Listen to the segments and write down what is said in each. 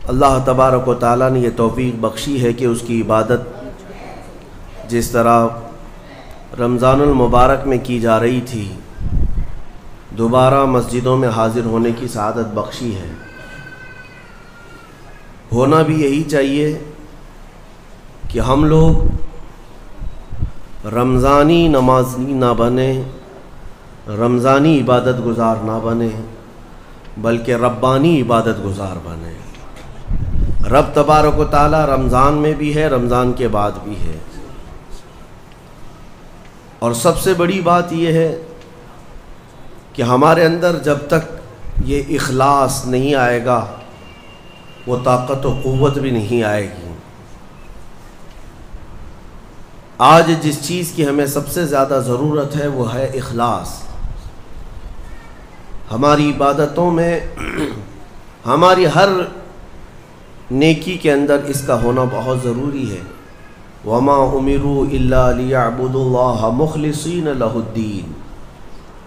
اللہ تبارک و تعالیٰ نے یہ توفیق بخشی ہے کہ اس کی عبادت جس طرح رمضان المبارک میں کی جا رہی تھی دوبارہ مسجدوں میں حاضر ہونے کی سعادت بخشی ہے۔ ہونا بھی یہی چاہیے کہ ہم لوگ رمضانی نمازی نہ بنیں، رمضانی عبادت گزار نہ بنیں، بلکہ ربانی عبادت گزار بنیں۔ رب تبارک و تعالی رمضان میں بھی ہے، رمضان کے بعد بھی ہے، اور سب سے بڑی بات یہ ہے کہ ہمارے اندر جب تک یہ اخلاص نہیں آئے گا وہ طاقت و قوت بھی نہیں آئے گی۔ آج جس چیز کی ہمیں سب سے زیادہ ضرورت ہے وہ ہے اخلاص۔ ہماری عبادتوں میں، ہماری ہر نیکی کے اندر اس کا ہونا بہت ضروری ہے۔ وَمَا أُمِرُوا إِلَّا لِيَعْبُدُوا اللَّهَ مُخْلِصِينَ لَهُ الدِّينَ۔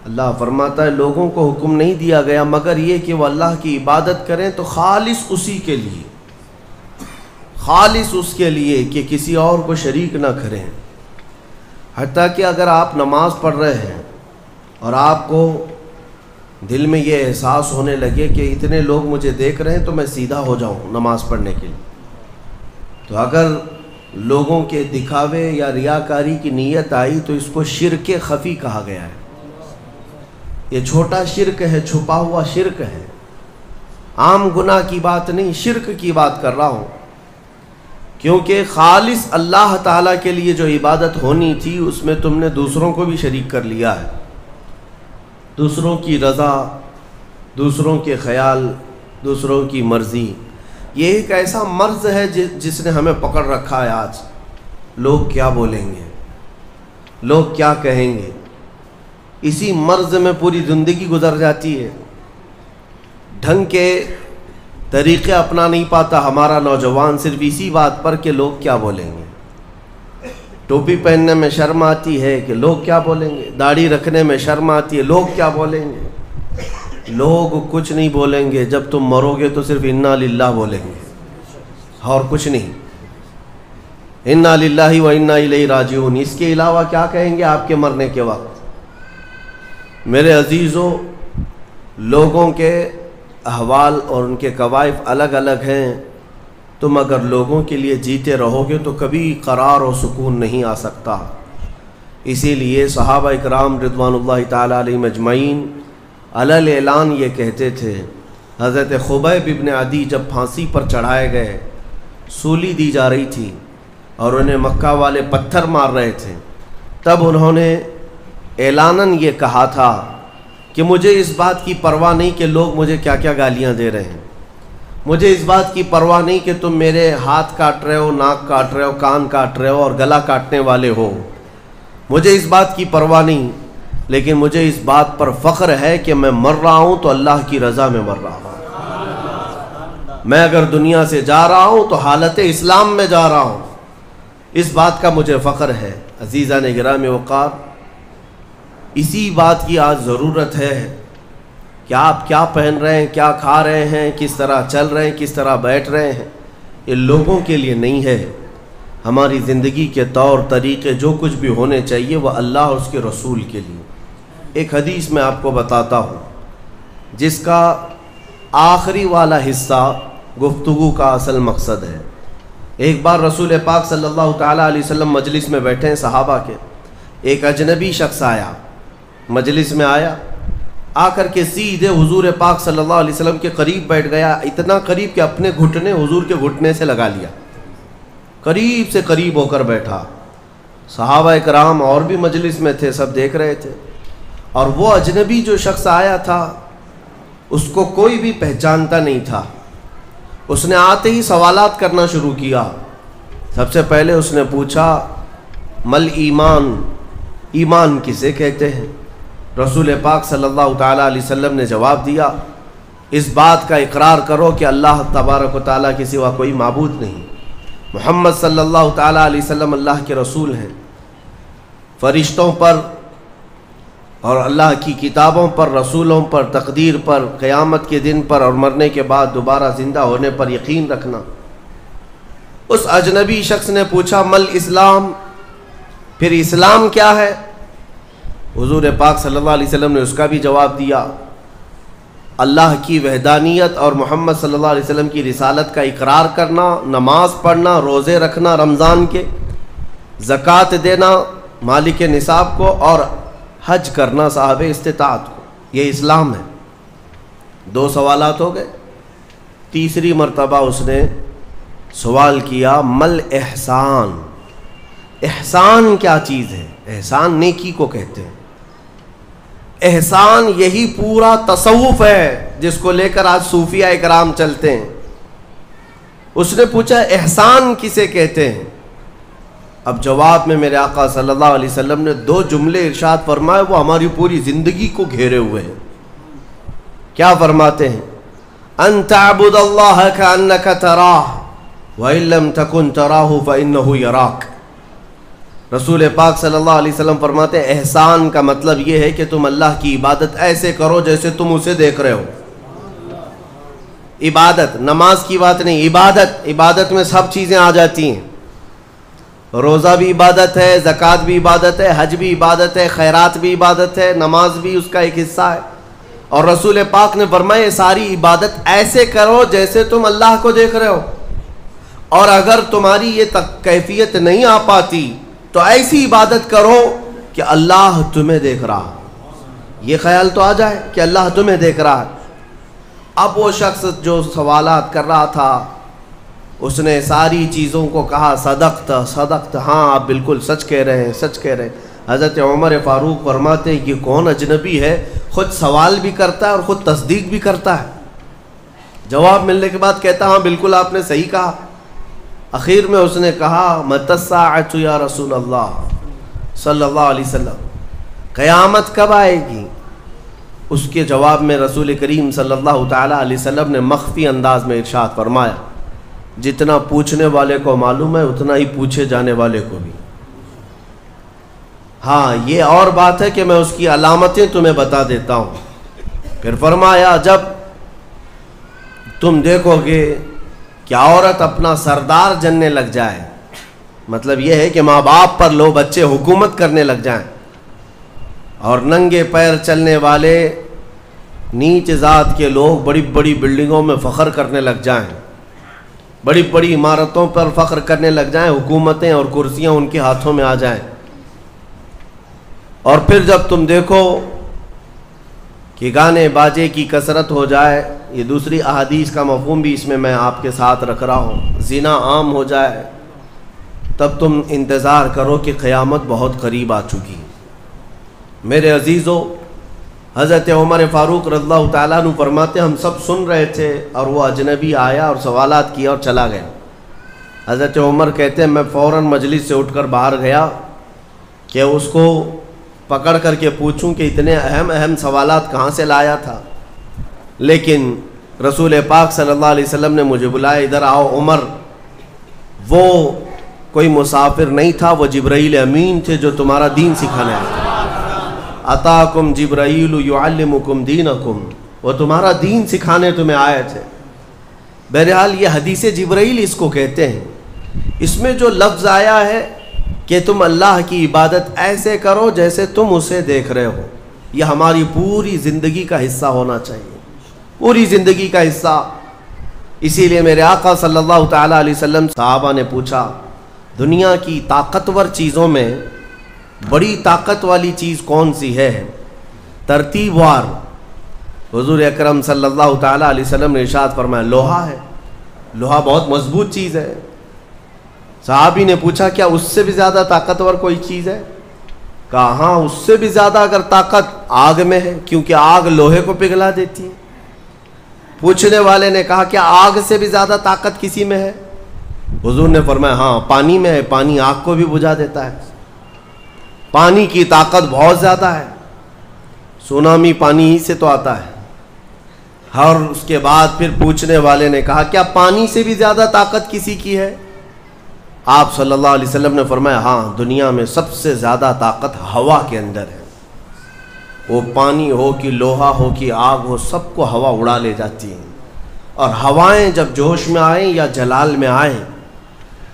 اللہ فرماتا ہے لوگوں کو حکم نہیں دیا گیا مگر یہ کہ وہ اللہ کی عبادت کریں تو خالص اسی کے لیے، خالص اس کے لیے کہ کسی اور کو شریک نہ کریں۔ حتیٰ کہ اگر آپ نماز پڑھ رہے ہیں اور آپ کو دل میں یہ احساس ہونے لگے کہ اتنے لوگ مجھے دیکھ رہے ہیں تو میں سیدھا ہو جاؤں نماز پڑھنے کے لیے، تو اگر لوگوں کے دکھاوے یا ریاکاری کی نیت آئی تو اس کو شرک خفی کہا گیا ہے۔ یہ چھوٹا شرک ہے، چھپا ہوا شرک ہے، عام گناہ کی بات نہیں، شرک کی بات کر رہا ہوں، کیونکہ خالص اللہ تعالیٰ کے لیے جو عبادت ہونی تھی اس میں تم نے دوسروں کو بھی شریک کر لیا ہے۔ دوسروں کی رضا، دوسروں کے خیال، دوسروں کی مرضی، یہ ایک ایسا مرض ہے جس نے ہمیں پکڑ رکھا ہے۔ آج لوگ کیا بولیں گے، لوگ کیا کہیں گے، اسی مرض میں پوری زندگی گزر جاتی ہے۔ ڈھنگ کے طریقے اپنا نہیں پاتا ہمارا نوجوان صرف اسی بات پر کہ لوگ کیا بولیں گے۔ ٹوپی پہننے میں شرم آتی ہے کہ لوگ کیا بولیں گے، داڑھی رکھنے میں شرم آتی ہے لوگ کیا بولیں گے۔ لوگ کچھ نہیں بولیں گے، جب تم مرو گے تو صرف انا للہ بولیں گے اور کچھ نہیں، انا للہ و انا الیہ راجعون۔ اس کے علاوہ کیا کہیں گے آپ کے مرنے کے وقت؟ میرے عزیزو، لوگوں کے احوال اور ان کے کوائف الگ الگ ہیں۔ تم اگر لوگوں کے لیے جیتے رہو گے تو کبھی قرار و سکون نہیں آ سکتا۔ اسی لیے صحابہ اکرام رضوان اللہ تعالی علیہم اجمعین علی اعلان یہ کہتے تھے۔ حضرت خبیب ابن عدی جب پھانسی پر چڑھائے گئے، سولی دی جا رہی تھی اور انہیں مکہ والے پتھر مار رہے تھے، تب انہوں نے اعلاناً یہ کہا تھا کہ مجھے اس بات کی پرواہ نہیں کہ لوگ مجھے کیا کیا گالیاں دے رہے ہیں، مجھے اس بات کی پرواہ نہیں کہ تم میرے ہاتھ کاٹ رہے ہو، ناک کاٹ رہے ہو، کان کاٹ رہے ہو اور گلا کاٹنے والے ہو، مجھے اس بات کی پرواہ نہیں، لیکن مجھے اس بات پر فخر ہے کہ میں مر رہا ہوں تو اللہ کی رضا میں مر رہا ہوں۔ میں اگر دنیا سے جا رہا ہوں تو حالت اسلام میں جا رہا ہوں، اس بات کا مجھے فخر ہے۔ عزیزان گرامی وقار، اسی بات کی آج ضرورت ہے کہ آپ کیا پہن رہے ہیں، کیا کھا رہے ہیں، کس طرح چل رہے ہیں، کس طرح بیٹھ رہے ہیں، یہ لوگوں کے لیے نہیں ہے۔ ہماری زندگی کے طور طریقے جو کچھ بھی ہونے چاہیے وہ اللہ اور اس کے رسول کے لیے۔ ایک حدیث میں آپ کو بتاتا ہوں جس کا آخری والا حصہ گفتگو کا اصل مقصد ہے۔ ایک بار رسول پاک صلی اللہ تعالیٰ علیہ وسلم مجلس میں بیٹھے ہیں صحابہ کے، ایک اجنبی شخص آیا، مجلس میں آیا، آ کر کے سیدھے حضور پاک صلی اللہ علیہ وسلم کے قریب بیٹھ گیا، اتنا قریب کہ اپنے گھٹنے حضور کے گھٹنے سے لگا لیا، قریب سے قریب ہو کر بیٹھا۔ صحابہ کرام اور بھی مجلس میں تھے، سب دیکھ رہے تھے، اور وہ اجنبی جو شخص آیا تھا اس کو کوئی بھی پہچانتا نہیں تھا۔ اس نے آتے ہی سوالات کرنا شروع کیا۔ سب سے پہلے اس نے پوچھا مل ایمان، ایمان کسے کہتے ہیں؟ رسول پاک صلی اللہ تعالیٰ علیہ وسلم نے جواب دیا، اس بات کا اقرار کرو کہ اللہ تبارک و تعالیٰ کے سوا کوئی معبود نہیں، محمد صلی اللہ تعالیٰ علیہ وسلم اللہ کے رسول ہیں، فرشتوں پر اور اللہ کی کتابوں پر، رسولوں پر، تقدیر پر، قیامت کے دن پر اور مرنے کے بعد دوبارہ زندہ ہونے پر یقین رکھنا۔ اس اجنبی شخص نے پوچھا مل اسلام، پھر اسلام کیا ہے؟ حضور پاک صلی اللہ علیہ وسلم نے اس کا بھی جواب دیا، اللہ کی وحدانیت اور محمد صلی اللہ علیہ وسلم کی رسالت کا اقرار کرنا، نماز پڑھنا، روزے رکھنا رمضان کے، زکوٰۃ دینا مالک نصاب کو، اور حج کرنا صاحب استطاعت کو، یہ اسلام ہے۔ 2 سوالات ہو گئے۔ تیسری مرتبہ اس نے سوال کیا مل احسان، احسان کیا چیز ہے؟ احسان نیکی کو کہتے ہیں۔ احسان یہی پورا تصوف ہے جس کو لے کر آج صوفیہ اکرام چلتے ہیں۔ اس نے پوچھا احسان کسے کہتے ہیں؟ اب جواب میں میرے آقا صلی اللہ علیہ وسلم نے 2 جملے ارشاد فرمائے، وہ ہماری پوری زندگی کو گھیرے ہوئے ہیں۔ کیا فرماتے ہیں؟ ان تعبد اللہ کأنک تراہ وإن لم تکن تراہ فإنہ یراک۔ رسول پاک صلی اللہ علیہ وسلم فرماتے ہیں احسان کا مطلب یہ ہے کہ تم اللہ کی عبادت ایسے کرو جیسے تم اسے دیکھ رہے ہو۔ عبادت، نماز کی بات نہیں، عبادت میں سب چیزیں آ جاتی ہیں۔ روزہ بھی عبادت ہے، زکوٰۃ بھی عبادت ہے، حج بھی عبادت ہے، خیرات بھی عبادت ہے، نماز بھی اس کا ایک حصہ ہے۔ اور رسول پاک نے فرمایا یہ ساری عبادت ایسے کرو جیسے تم اللہ کو دیکھ رہے ہو، اور اگر تمہاری یہ کیفیت نہیں آ پاتی تو ایسی عبادت کرو کہ اللہ تمہیں دیکھ رہا، یہ خیال تو آ جائے کہ اللہ تمہیں دیکھ رہا ہے۔ اب وہ شخص جو سوالات کر رہا تھا اس نے ساری چیزوں کو کہا صدقت، ہاں آپ بالکل سچ کہہ رہے ہیں، سچ کہہ رہے ہیں۔ حضرت عمر فاروق فرماتے ہیں یہ کون اجنبی ہے، خود سوال بھی کرتا ہے اور خود تصدیق بھی کرتا ہے۔ جواب ملنے کے بعد کہتا ہاں بالکل آپ نے صحیح کہا۔ اخیر میں اس نے کہا متی الساعۃ یا رسول اللہ صلی اللہ علیہ وسلم، قیامت کب آئے گی؟ اس کے جواب میں رسول کریم صلی اللہ تعالیٰ علیہ وسلم نے مخفی انداز میں ارشاد فرمایا جتنا پوچھنے والے کو معلوم ہے اتنا ہی پوچھے جانے والے کو بھی۔ ہاں یہ اور بات ہے کہ میں اس کی علامتیں تمہیں بتا دیتا ہوں۔ پھر فرمایا جب تم دیکھو گے کہ عورت اپنا سردار جننے لگ جائے، مطلب یہ ہے کہ ماں باپ پر لو بچے حکومت کرنے لگ جائیں، اور ننگے پیر چلنے والے نیچ ذات کے لوگ بڑی بڑی بلڈنگوں میں فخر کرنے لگ جائیں، بڑی بڑی عمارتوں پر فخر کرنے لگ جائیں، حکومتیں اور کرسیاں ان کے ہاتھوں میں آ جائیں، اور پھر جب تم دیکھو کہ گانے باجے کی کثرت ہو جائے، یہ دوسری احادیث کا مفہوم بھی اس میں آپ کے ساتھ رکھ رہا ہوں، زنا عام ہو جائے، تب تم انتظار کرو کہ قیامت بہت قریب آ چکی۔ میرے عزیزو، حضرت عمر فاروق رضی اللہ تعالیٰ عنہ فرماتے ہم سب سن رہے تھے اور وہ اجنبی آیا اور سوالات کیا اور چلا گیا۔ حضرت عمر کہتے ہیں میں فوراً مجلس سے اٹھ کر باہر گیا کہ اس کو پکڑ کر کے پوچھوں کہ اتنے اہم سوالات کہاں سے لایا تھا، لیکن رسول پاک صلی اللہ علیہ وسلم نے مجھے بلایا، ادھر آؤ عمر۔ وہ کوئی مسافر نہیں تھا، وہ جبرائیل امین تھے جو تمہارا دین سکھانے آئے تھے۔ اتاکم جبرائیل یعلمکم دینکم، وہ تمہارا دین سکھانے تمہیں آئے تھے۔ بہرحال یہ حدیث جبرائیل اس کو کہتے ہیں۔ اس میں جو لفظ آیا ہے کہ تم اللہ کی عبادت ایسے کرو جیسے تم اسے دیکھ رہے ہو، یہ ہماری پوری زندگی کا حصہ ہونا چاہیے، پوری زندگی کا حصہ۔ اسی لیے میرے آقا صلی اللہ تعالیٰ علیہ وسلم صحابہ نے پوچھا دنیا کی طاقتور چیزوں میں بڑی طاقت والی چیز کون سی ہے؟ ترتیب وار حضور اکرم صلی اللہ تعالیٰ علیہ وسلم نے ارشاد فرمایا لوہا ہے، لوہا بہت مضبوط چیز ہے۔ صحابی نے پوچھا کیا اس سے بھی زیادہ طاقتور کوئی چیز ہے؟ کہا ہاں اس سے بھی زیادہ اگر طاقت آگ میں ہے، کیونکہ آگ لوہے کو پگھلا دیتی ہے۔ پوچھنے والے نے کہا کیا آگ سے بھی زیادہ طاقت کسی میں ہے؟ حضور نے فرمایا ہاں پانی میں ہے، پانی آگ کو بھی بجھا دیتا ہے، پانی کی طاقت بہت زیادہ ہے، سونامی پانی ہی سے تو آتا ہے۔ اور اس کے بعد پھر پوچھنے والے نے کہا کیا پانی سے بھی زیادہ طاقت کسی کی ہے؟ آپ صلی اللہ علیہ وسلم نے فرمایا ہاں دنیا میں سب سے زیادہ طاقت ہوا کے اندر ہے۔ وہ پانی ہو کہ لوہا ہو کہ آگ ہو، سب کو ہوا اڑا لے جاتی ہیں. اور ہوائیں جب جوش میں آئیں یا جلال میں آئیں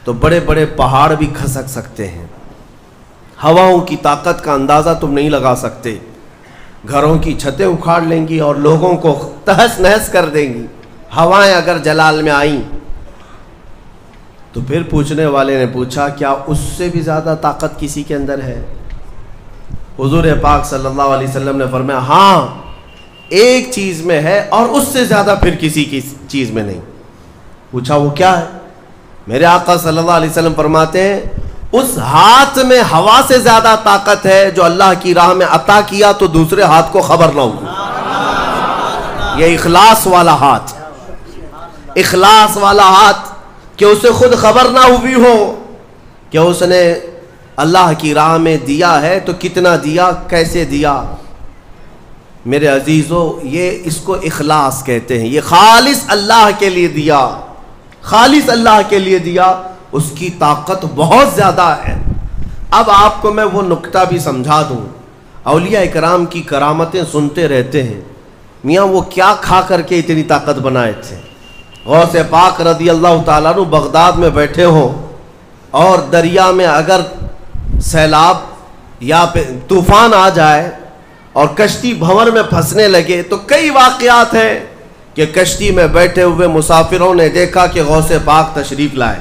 تو بڑے بڑے پہاڑ بھی کھسک سکتے ہیں. ہواؤں کی طاقت کا اندازہ تم نہیں لگا سکتے. گھروں کی چھتیں اکھاڑ لیں گی اور لوگوں کو تہس نہس کر دیں گی ہوائیں اگر جلال میں آئیں. تو پھر پوچھنے والے نے پوچھا کیا اس سے بھی زیادہ طاقت کسی کے اندر ہے؟ حضور پاک صلی اللہ علیہ وسلم نے فرمایا ہاں ایک چیز میں ہے اور اس سے زیادہ پھر کسی کی چیز میں نہیں. پوچھا وہ کیا ہے؟ میرے آقا صلی اللہ علیہ وسلم فرماتے ہیں اس ہاتھ میں ہوا سے زیادہ طاقت ہے جو اللہ کی راہ میں عطا کیا تو دوسرے ہاتھ کو خبر نہ ہوگی. یہ اخلاص والا ہاتھ، اخلاص والا ہاتھ کہ اسے خود خبر نہ ہوئی ہو کہ اس نے اللہ کی راہ میں دیا ہے تو کتنا دیا، کیسے دیا. میرے عزیزو یہ اس کو اخلاص کہتے ہیں. یہ خالص اللہ کے لیے دیا، خالص اللہ کے لیے دیا، اس کی طاقت بہت زیادہ ہے. اب آپ کو میں وہ نکتہ بھی سمجھا دوں. اولیاء اکرام کی کرامتیں سنتے رہتے ہیں. میاں وہ کیا کھا کر کے اتنی طاقت بنائے تھے؟ غوث پاک رضی اللہ تعالیٰ عنہ بغداد میں بیٹھے ہوں اور دریا میں اگر سیلاب یا طوفان آ جائے اور کشتی بھنور میں پھنسنے لگے تو کئی واقعات ہیں کہ کشتی میں بیٹھے ہوئے مسافروں نے دیکھا کہ غوث پاک تشریف لائے،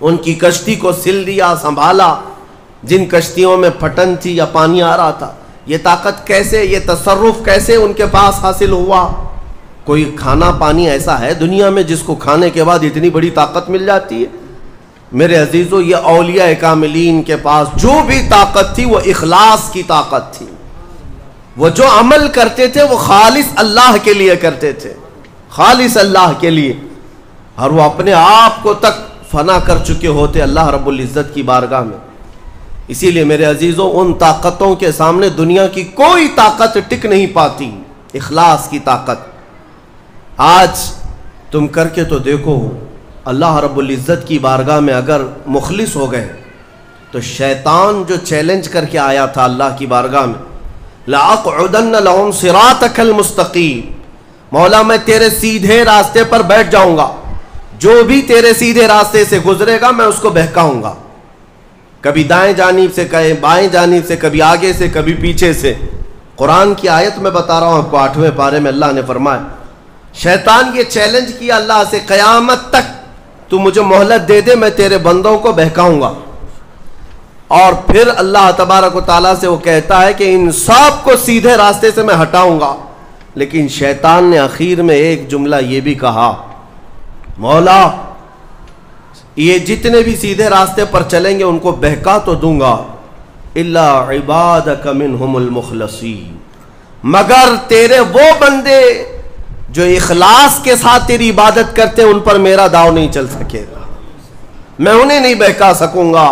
ان کی کشتی کو سل دیا، سنبھالا. جن کشتیوں میں پھٹن تھی یا پانی آ رہا تھا، یہ طاقت کیسے، یہ تصرف کیسے ان کے پاس حاصل ہوا؟ کوئی کھانا پانی ایسا ہے دنیا میں جس کو کھانے کے بعد اتنی بڑی طاقت مل جاتی ہے؟ میرے عزیزو یہ اولیاء کاملین کے پاس جو بھی طاقت تھی وہ اخلاص کی طاقت تھی. وہ جو عمل کرتے تھے وہ خالص اللہ کے لیے کرتے تھے، خالص اللہ کے لیے. اور وہ اپنے آپ کو تک فنا کر چکے ہوتے اللہ رب العزت کی بارگاہ میں. اسی لیے میرے عزیزو ان طاقتوں کے سامنے دنیا کی کوئی طاقت ٹک نہیں پاتی. اخلاص کی طاقت. آج تم کر کے تو دیکھو، اللہ رب العزت کی بارگاہ میں اگر مخلص ہو گئے تو شیطان جو چیلنج کر کے آیا تھا اللہ کی بارگاہ میں، لَأَقْعُدَنَّ لَهُمْ صِرَاطَكَ الْمُسْتَقِيمَ، مولا میں تیرے سیدھے راستے پر بیٹھ جاؤں گا، جو بھی تیرے سیدھے راستے سے گزرے گا میں اس کو بہکاؤں گا. کبھی دائیں جانب سے، کبھی بائیں جانب سے، کبھی آگے سے، کبھی پیچھے سے. قرآن کی آیت میں بتا رہا ہوں آپ کو، 8ویں پارے میں اللہ نے فرمایا شیطان یہ چیلنج کیا اللہ سے، قیامت تک تو مجھے مہلت دے دے میں تیرے بندوں کو بہکاؤں گا. اور پھر اللہ تبارک و تعالیٰ سے وہ کہتا ہے کہ ان سب کو سیدھے راستے سے میں ہٹاؤں گا. لیکن شیطان نے آخر میں ایک جملہ یہ بھی کہا، مولا یہ جتنے بھی سیدھے راستے پر چلیں گے ان کو بہکا تو دوں گا، الا عبادک منہم المخلصین، مگر تیرے وہ بندے جو اخلاص کے ساتھ تیری عبادت کرتے ان پر میرا داؤ نہیں چل سکے گا، میں انہیں نہیں بہکا سکوں گا.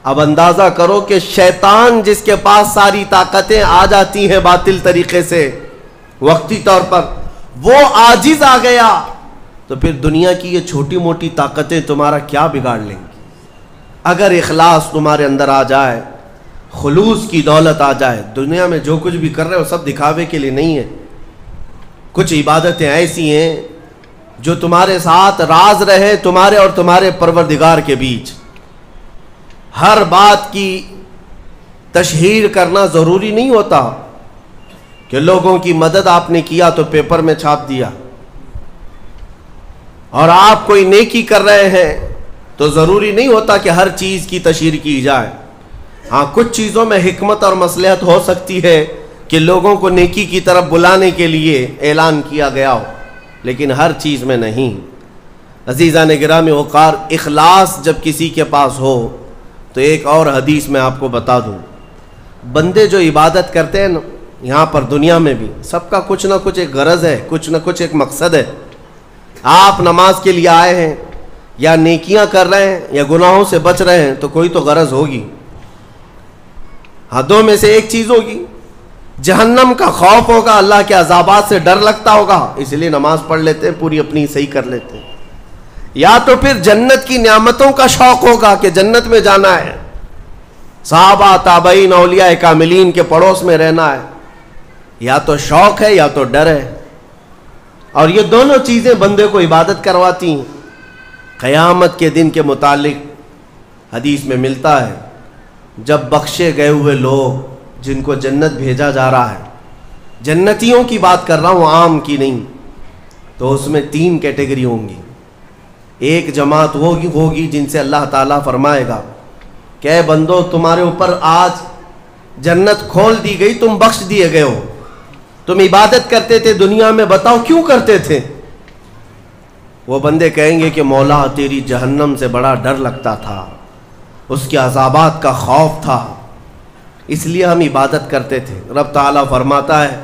اب اندازہ کرو کہ شیطان جس کے پاس ساری طاقتیں آ جاتی ہیں باطل طریقے سے وقتی طور پر، وہ عاجز آ گیا تو پھر دنیا کی یہ چھوٹی موٹی طاقتیں تمہارا کیا بگاڑ لیں گی؟ اگر اخلاص تمہارے اندر آ جائے، خلوص کی دولت آ جائے. دنیا میں جو کچھ بھی کر رہے ہو سب دکھاوے کے لیے نہیں ہے. کچھ عبادتیں ایسی ہیں جو تمہارے ساتھ راز رہے تمہارے اور تمہارے پروردگار کے بیچ. ہر بات کی تشہیر کرنا ضروری نہیں ہوتا کہ لوگوں کی مدد آپ نے کیا تو پیپر میں چھاپ دیا، اور آپ کوئی نیکی کر رہے ہیں تو ضروری نہیں ہوتا کہ ہر چیز کی تشہیر کی جائے. ہاں کچھ چیزوں میں حکمت اور مصلحت ہو سکتی ہے کہ لوگوں کو نیکی کی طرف بلانے کے لیے اعلان کیا گیا ہو، لیکن ہر چیز میں نہیں. عزیزان گرامی وقار، اخلاص جب کسی کے پاس ہو تو ایک اور حدیث میں آپ کو بتا دوں، بندے جو عبادت کرتے ہیں یہاں پر دنیا میں بھی سب کا کچھ نہ کچھ ایک غرض ہے، کچھ نہ کچھ ایک مقصد ہے. آپ نماز کے لیے آئے ہیں یا نیکیاں کر رہے ہیں یا گناہوں سے بچ رہے ہیں تو کوئی تو غرض ہوگی. ہاں دو میں سے ایک چیز ہوگی، جہنم کا خوف ہوگا، اللہ کے عذابات سے ڈر لگتا ہوگا اس لیے نماز پڑھ لیتے ہیں، پوری اپنی صحیح کر لیتے ہیں، یا تو پھر جنت کی نعمتوں کا شوق ہوگا کہ جنت میں جانا ہے. صحابہ تابعین اولیاء کاملین کے پڑوس میں رہنا ہے، یا تو شوق ہے یا تو ڈر ہے، اور یہ دونوں چیزیں بندے کو عبادت کرواتی ہیں۔ قیامت کے دن کے متعلق حدیث میں ملتا ہے، جب بخشے گئے ہوئے لوگ جن کو جنت بھیجا جا رہا ہے، جنتیوں کی بات کر رہا ہوں، عام کی نہیں، تو اس میں 3 کیٹیگری ہوں گی۔ ایک جماعت ہوگی جن سے اللہ تعالیٰ فرمائے گا کہ اے بندو، تمہارے اوپر آج جنت کھول دی گئی، تم بخش دیے گئے ہو، تم عبادت کرتے تھے دنیا میں، بتاؤ کیوں کرتے تھے؟ وہ بندے کہیں گے کہ مولا تیری جہنم سے بڑا ڈر لگتا تھا، اس کے عذابات کا خوف تھا، اس لیے ہم عبادت کرتے تھے۔ رب تعالیٰ فرماتا ہے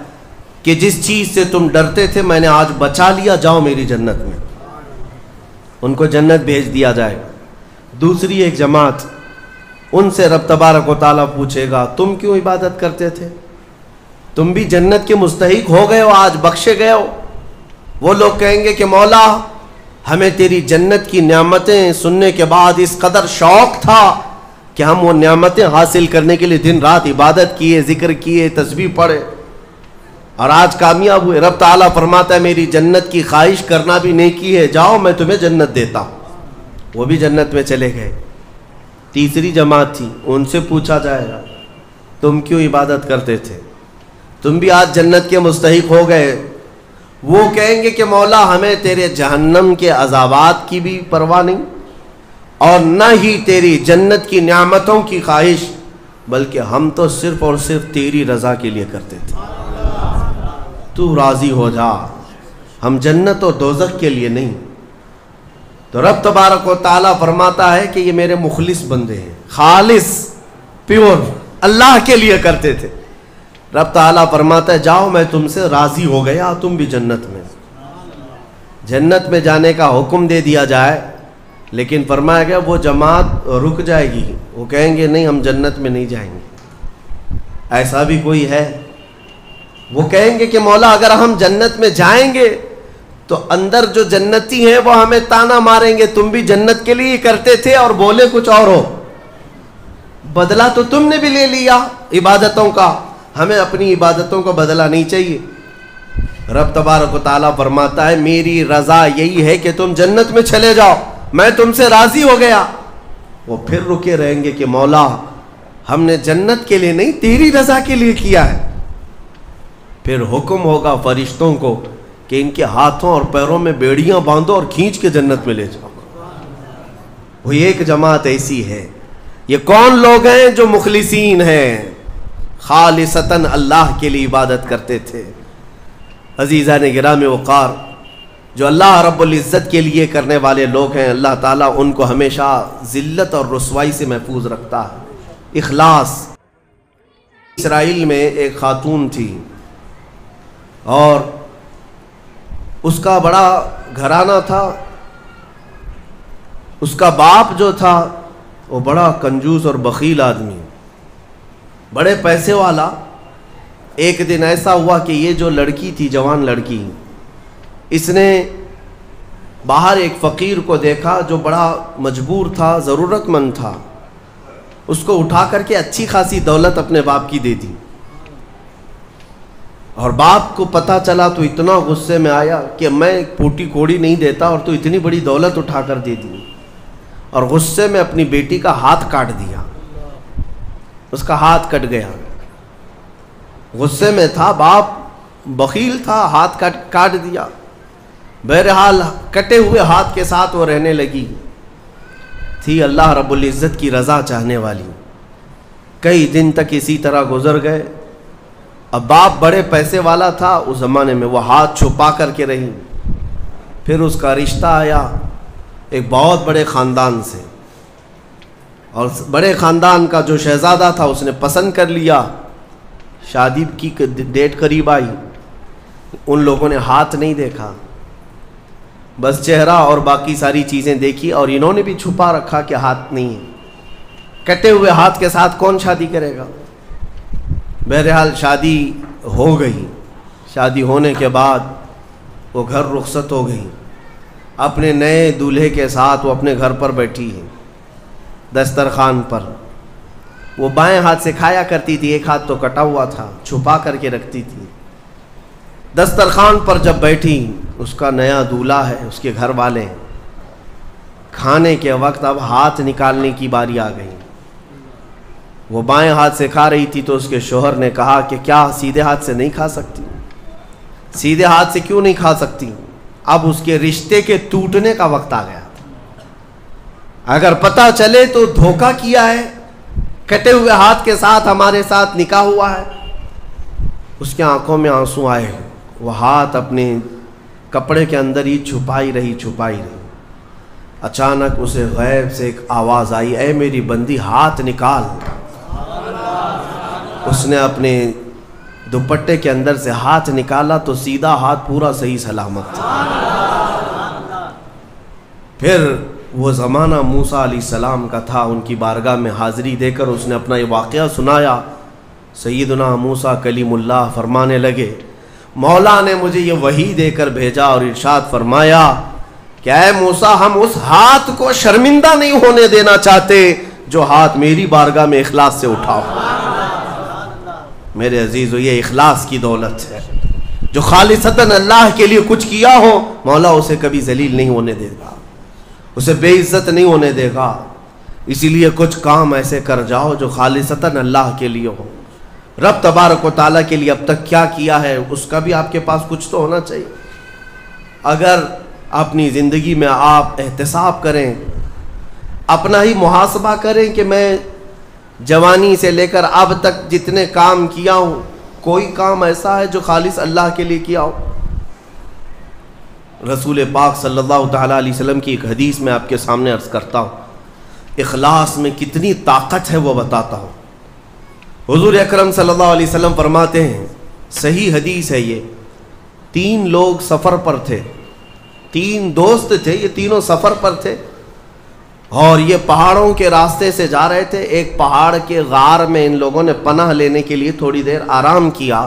کہ جس چیز سے تم ڈرتے تھے میں نے آج بچا لیا، جاؤ میری جنت میں، ان کو جنت بھیج دیا جائے۔ دوسری ایک جماعت، ان سے رب تبارک و تعالیٰ پوچھے گا تم کیوں عبادت کرتے تھے؟ تم بھی جنت کے مستحق ہو گئے ہو، آج بخشے گئے ہو۔ وہ لوگ کہیں گے کہ مولا ہمیں تیری جنت کی نعمتیں سننے کے بعد اس قدر شوق تھا کہ ہم وہ نعمتیں حاصل کرنے کے لیے دن رات عبادت کیے، ذکر کیے، تسبیح پڑھے، اور آج کامیاب ہوئے۔ رب تعالیٰ فرماتا ہے میری جنت کی خواہش کرنا بھی نیکی ہے، جاؤ میں تمہیں جنت دیتا ہوں۔ وہ بھی جنت میں چلے گئے۔ تیسری جماعت تھی، ان سے پوچھا جائے گا تم کیوں عبادت کرتے تھے؟ تم بھی آج جنت کے مستحق ہو گئے۔ وہ کہیں گے کہ مولا ہمیں تیرے جہنم کے عذابات کی بھی پرواہ نہیں، اور نہ ہی تیری جنت کی نعمتوں کی خواہش، بلکہ ہم تو صرف اور صرف تیری رضا کے لیے کرتے تھے، تو راضی ہو جا، ہم جنت و دوزخ کے لیے نہیں۔ تو رب تبارک و تعالیٰ فرماتا ہے کہ یہ میرے مخلص بندے ہیں، خالص پیور اللہ کے لیے کرتے تھے۔ رب تعالیٰ فرماتا ہے جاؤ میں تم سے راضی ہو گیا، تم بھی جنت میں۔ جنت میں جانے کا حکم دے دیا جائے، لیکن فرمایا گیا وہ جماعت رک جائے گی، وہ کہیں گے نہیں ہم جنت میں نہیں جائیں گے۔ ایسا بھی کوئی ہے؟ وہ کہیں گے کہ مولا اگر ہم جنت میں جائیں گے تو اندر جو جنتی ہیں وہ ہمیں تانا ماریں گے، تم بھی جنت کے لیے کرتے تھے اور بولے کچھ اور ہو، بدلہ تو تم نے بھی لے لیا عبادتوں کا، ہمیں اپنی عبادتوں کا بدلہ نہیں چاہیے۔ رب تبارک و تعالیٰ فرماتا ہے میری رضا یہی ہے کہ تم جنت میں چلے جاؤ، میں تم سے راضی ہو گیا۔ وہ پھر رکے رہیں گے کہ مولا ہم نے جنت کے لیے نہیں تیری رضا کے لیے کیا ہے۔ پھر حکم ہوگا فرشتوں کو کہ ان کے ہاتھوں اور پیروں میں بیڑیاں باندھو اور کھینچ کے جنت میں لے جاؤ۔ وہ ایک جماعت ایسی ہے۔ یہ کون لوگ ہیں جو مخلصین ہیں، خالصتاً اللہ کے لیے عبادت کرتے تھے۔ عزیزان گرامی وقار، جو اللہ رب العزت کے لیے کرنے والے لوگ ہیں، اللہ تعالیٰ ان کو ہمیشہ ذلت اور رسوائی سے محفوظ رکھتا ہے۔ اخلاص۔ اسرائیل میں ایک خاتون تھی اور اس کا بڑا گھرانہ تھا۔ اس کا باپ جو تھا وہ بڑا کنجوس اور بخیل آدمی، بڑے پیسے والا۔ ایک دن ایسا ہوا کہ یہ جو لڑکی تھی، جوان لڑکی، اس نے باہر ایک فقیر کو دیکھا جو بڑا مجبور تھا، ضرورت مند تھا، اس کو اٹھا کر کے اچھی خاصی دولت اپنے باپ کی دے دی۔ اور باپ کو پتہ چلا تو اتنا غصے میں آیا کہ میں پھوٹی کوڑی نہیں دیتا اور تو اتنی بڑی دولت اٹھا کر دے دی، اور غصے میں اپنی بیٹی کا ہاتھ کاٹ دیا۔ اس کا ہاتھ کٹ گیا، غصے میں تھا، باپ بخیل تھا، ہاتھ کاٹ دیا۔ بہرحال کٹے ہوئے ہاتھ کے ساتھ وہ رہنے لگی تھی، اللہ رب العزت کی رضا چاہنے والی۔ کئی دن تک اسی طرح گزر گئے۔ اب باپ بڑے پیسے والا تھا اس زمانے میں، وہ ہاتھ چھپا کر کے رہی۔ پھر اس کا رشتہ آیا ایک بہت بڑے خاندان سے، اور بڑے خاندان کا جو شہزادہ تھا اس نے پسند کر لیا۔ شادی کی ڈیٹ قریب آئی، ان لوگوں نے ہاتھ نہیں دیکھا، بس چہرہ اور باقی ساری چیزیں دیکھی، اور انہوں نے بھی چھپا رکھا کہ ہاتھ نہیں ہے۔ کٹے ہوئے ہاتھ کے ساتھ کون شادی کرے گا؟ بہرحال شادی ہو گئی۔ شادی ہونے کے بعد وہ گھر رخصت ہو گئی، اپنے نئے دولہے کے ساتھ وہ اپنے گھر پر بیٹھی ہے، دسترخوان پر۔ وہ بائیں ہاتھ سے کھایا کرتی تھی، ایک ہاتھ تو کٹا ہوا تھا، چھپا کر کے رکھتی تھی۔ دسترخوان پر جب بیٹھی، اس کا نیا دولہا ہے، اس کے گھر والے، کھانے کے وقت اب ہاتھ نکالنے کی باری آ گئی۔ وہ بائیں ہاتھ سے کھا رہی تھی تو اس کے شوہر نے کہا کہ کیا سیدھے ہاتھ سے نہیں کھا سکتی؟ سیدھے ہاتھ سے کیوں نہیں کھا سکتی؟ اب اس کے رشتے کے ٹوٹنے کا وقت آ گیا تھا۔ اگر پتہ چلے تو دھوکہ کیا ہے، کٹے ہوئے ہاتھ کے ساتھ ہمارے ساتھ نکاح ہوا ہے۔ اس کے آنکھوں میں آنسو آئے، وہ ہاتھ اپنے کپڑے کے اندر ہی چھپائی رہی۔ اچانک اسے غیب سے ایک آواز آئی، اے میری بندی ہاتھ نکال۔ اس نے اپنے دوپٹے کے اندر سے ہاتھ نکالا تو سیدھا ہاتھ پورا صحیح سلامت تھا۔ پھر وہ زمانہ موسیٰ علیہ السلام کا تھا، ان کی بارگاہ میں حاضری دے کر اس نے اپنا یہ واقعہ سنایا۔ سیدنا موسیٰ کلیم اللہ فرمانے لگے، مولا نے مجھے یہ وحی دے کر بھیجا اور ارشاد فرمایا کہ اے موسیٰ، ہم اس ہاتھ کو شرمندہ نہیں ہونے دینا چاہتے جو ہاتھ میری بارگاہ میں اخلاص سے اٹھاؤ۔ میرے عزیزو، یہ اخلاص کی دولت ہے۔ جو خالصتاً اللہ کے لیے کچھ کیا ہو، مولا اسے کبھی ذلیل نہیں ہونے دے گا، اسے بے عزت نہیں ہونے دے گا۔ اسی لیے کچھ کام ایسے کر جاؤ جو خالصتاً اللہ کے لیے ہو۔ رب تبارک و تعالیٰ کے لیے اب تک کیا کیا ہے، اس کا بھی آپ کے پاس کچھ تو ہونا چاہیے۔ اگر اپنی زندگی میں آپ احتساب کریں، اپنا ہی محاسبہ کریں کہ میں جوانی سے لے کر اب تک جتنے کام کیا ہوں، کوئی کام ایسا ہے جو خالص اللہ کے لیے کیا ہو؟ رسول پاک صلی اللہ تعالیٰ علیہ وسلم کی ایک حدیث میں آپ کے سامنے عرض کرتا ہوں، اخلاص میں کتنی طاقت ہے وہ بتاتا ہوں۔ حضور اکرم صلی اللہ علیہ وسلم فرماتے ہیں، صحیح حدیث ہے یہ، 3 لوگ سفر پر تھے، 3 دوست تھے، یہ تینوں سفر پر تھے اور یہ پہاڑوں کے راستے سے جا رہے تھے۔ ایک پہاڑ کے غار میں ان لوگوں نے پناہ لینے کے لیے تھوڑی دیر آرام کیا